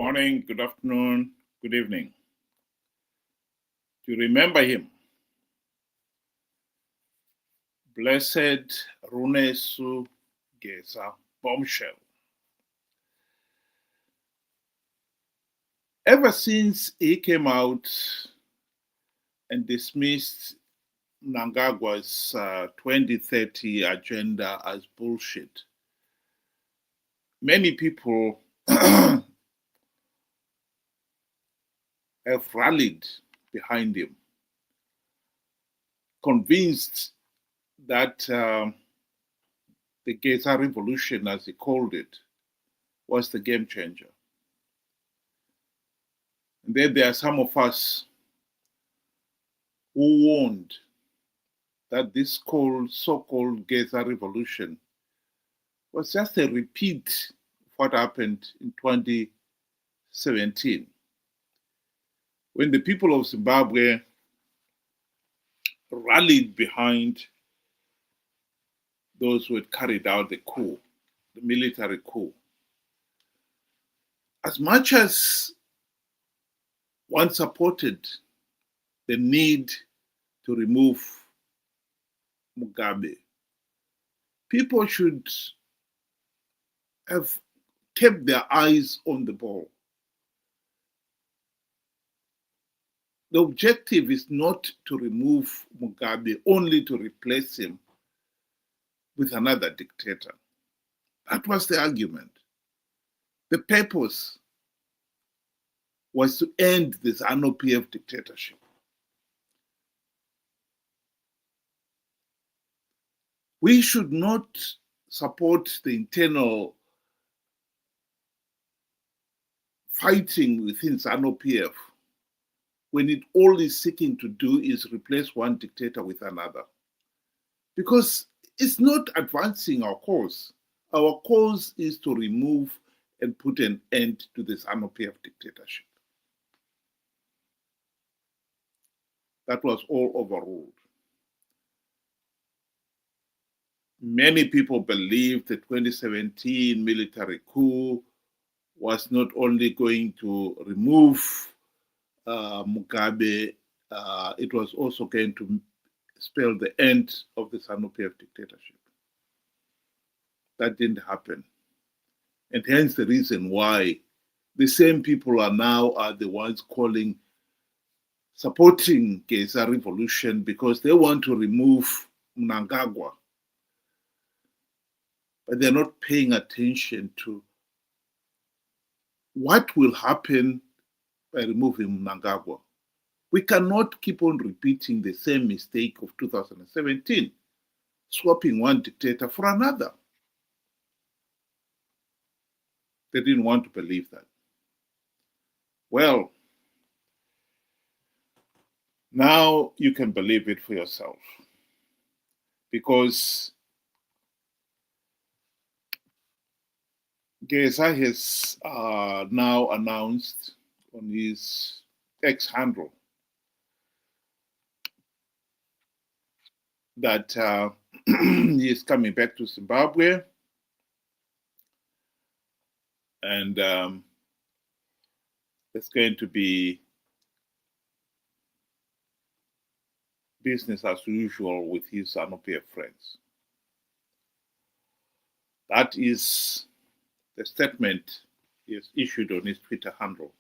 morning, good afternoon, good evening. Do you remember him? Blessed Runesu Geza, Bombshell. Ever since he came out and dismissed Mnangagwa's 2030 agenda as bullshit, many people have rallied behind him, convinced that the Geza revolution, as he called it, was the game changer. And then there are some of us who warned that this so-called Geza revolution was just a repeat of what happened in 2017, when the people of Zimbabwe rallied behind those who had carried out the coup, the military coup. As much as one supported the need to remove Mugabe, people should have kept their eyes on the ball. The objective is not to remove Mugabe, only to replace him with another dictator. That was the argument. The purpose was to end the Zanu PF dictatorship. We should not support the internal fighting within Zanu PF when it all is seeking to do is replace one dictator with another. Because it's not advancing our cause. Our cause is to remove and put an end to the Zanu PF dictatorship. That was all overruled. Many people believe the 2017 military coup was not only going to remove Mugabe, it was also going to spell the end of the Zanu PF dictatorship. That didn't happen. And hence the reason why the same people are the ones supporting Geza revolution, because they want to remove Mnangagwa. But they're not paying attention to what will happen by removing Mnangagwa. We cannot keep on repeating the same mistake of 2017, swapping one dictator for another. They didn't want to believe that. Well, now you can believe it for yourself, because Geza has now announced on his X handle that he is coming back to Zimbabwe, and it's going to be business as usual with his Zanu PF friends. That is the statement he has issued on his Twitter handle.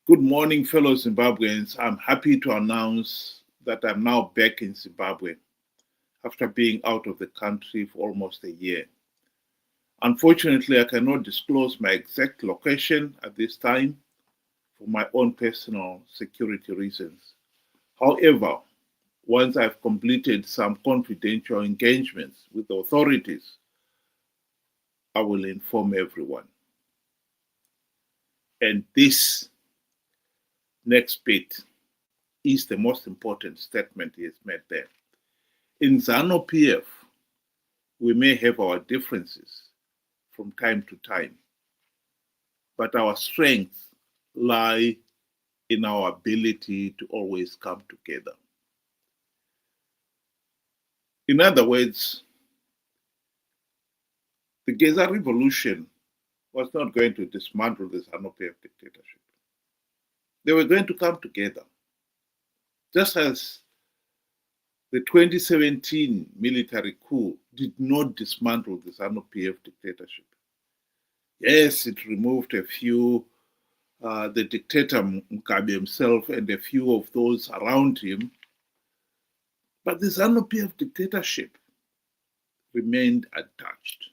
Good morning, fellow Zimbabweans. I'm happy to announce that I'm now back in Zimbabwe after being out of the country for almost a year. Unfortunately, I cannot disclose my exact location at this time for my own personal security reasons. However, once I've completed some confidential engagements with the authorities, I will inform everyone. And this next bit is the most important statement he has made there. In Zanu PF, we may have our differences from time to time, but our strengths lie in our ability to always come together. In other words, the Geza revolution was not going to dismantle the Zanu PF dictatorship. They were going to come together. Just as the 2017 military coup did not dismantle the Zanu PF dictatorship. Yes, it removed a few, the dictator Mugabe himself and a few of those around him, but the Zanu PF dictatorship remained untouched.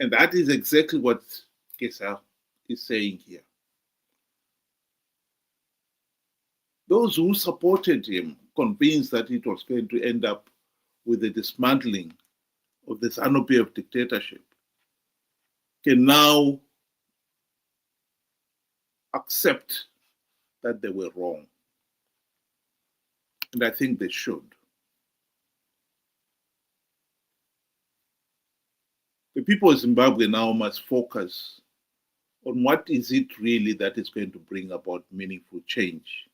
And that is exactly what Geza is saying here. Those who supported him, convinced that it was going to end up with the dismantling of the Zanu PF dictatorship, can now accept that they were wrong. And I think they should. The people of Zimbabwe now must focus on what is it really that is going to bring about meaningful change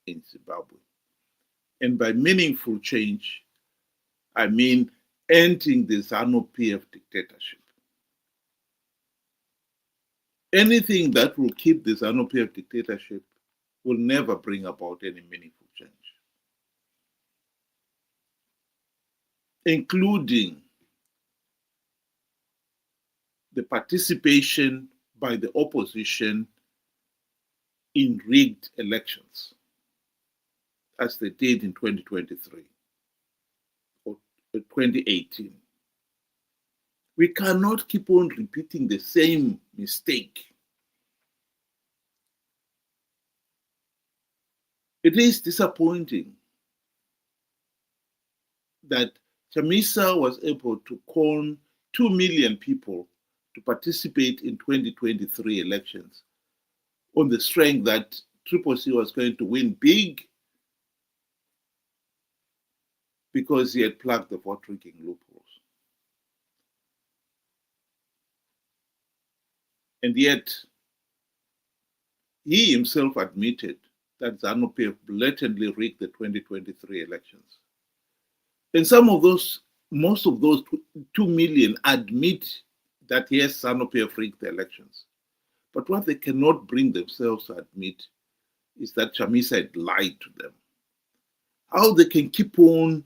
in Zimbabwe. And by meaningful change, I mean ending the Zanu PF dictatorship. Anything that will keep the Zanu PF dictatorship will never bring about any meaningful change, including the participation by the opposition in rigged elections, as they did in 2023 or 2018. We cannot keep on repeating the same mistake. It is disappointing that Chamisa was able to con 2 million people to participate in 2023 elections on the strength that CCC was going to win big because he had plugged the vote rigging loopholes. And yet, he himself admitted that Zanu PF blatantly rigged the 2023 elections. And most of those 2 million admit that yes, Zanu PF rigged the elections. But what they cannot bring themselves to admit is that Chamisa had lied to them. How they can keep on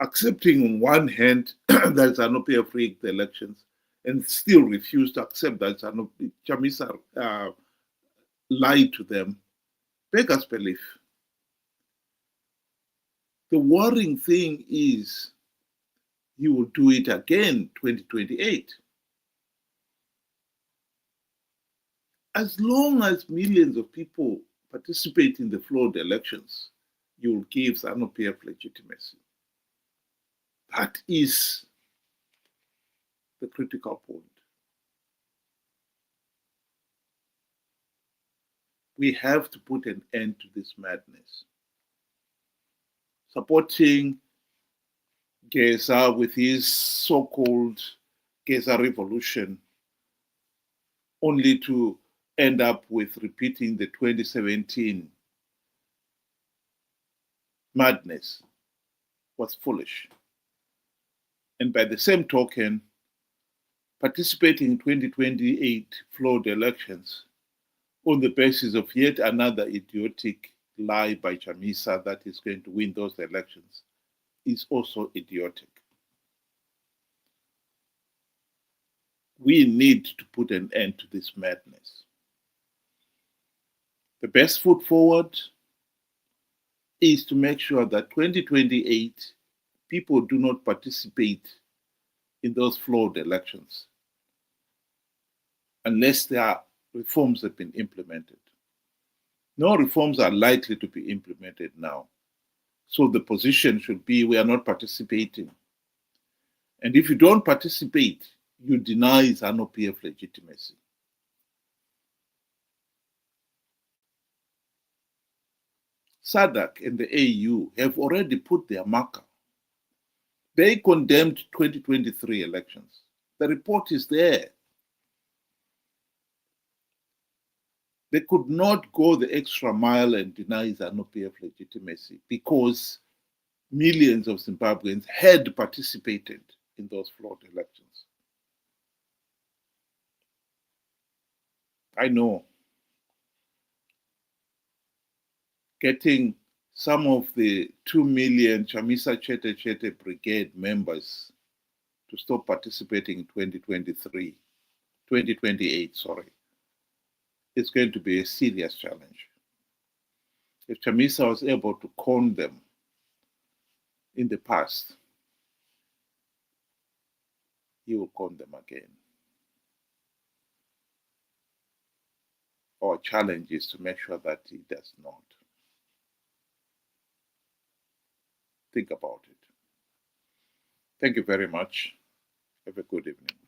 accepting on one hand that Zanu PF rigged the elections and still refuse to accept that Chamisa lied to them, beggars belief. The worrying thing is he will do it again 2028. As long as millions of people participate in the flawed elections, you will give Zanu PF legitimacy. That is the critical point. We have to put an end to this madness. Supporting Geza with his so-called Geza revolution only to end up with repeating the 2017 madness was foolish. And by the same token, participating in 2028 flawed elections on the basis of yet another idiotic lie by Chamisa that is going to win those elections is also idiotic. We need to put an end to this madness. The best foot forward is to make sure that 2028 people do not participate in those flawed elections unless their reforms have been implemented. No reforms are likely to be implemented now. So the position should be we are not participating. And if you don't participate, you deny Zanu PF legitimacy. SADC and the AU have already put their marker. They condemned 2023 elections. The report is there. They could not go the extra mile and deny Zanu PF legitimacy because millions of Zimbabweans had participated in those flawed elections. I know getting some of the 2 million Chamisa Cde Brigade members to stop participating in 2028, it's going to be a serious challenge. If Chamisa was able to con them in the past, he will con them again. Our challenge is to make sure that he does not. Think about it. Thank you very much. Have a good evening.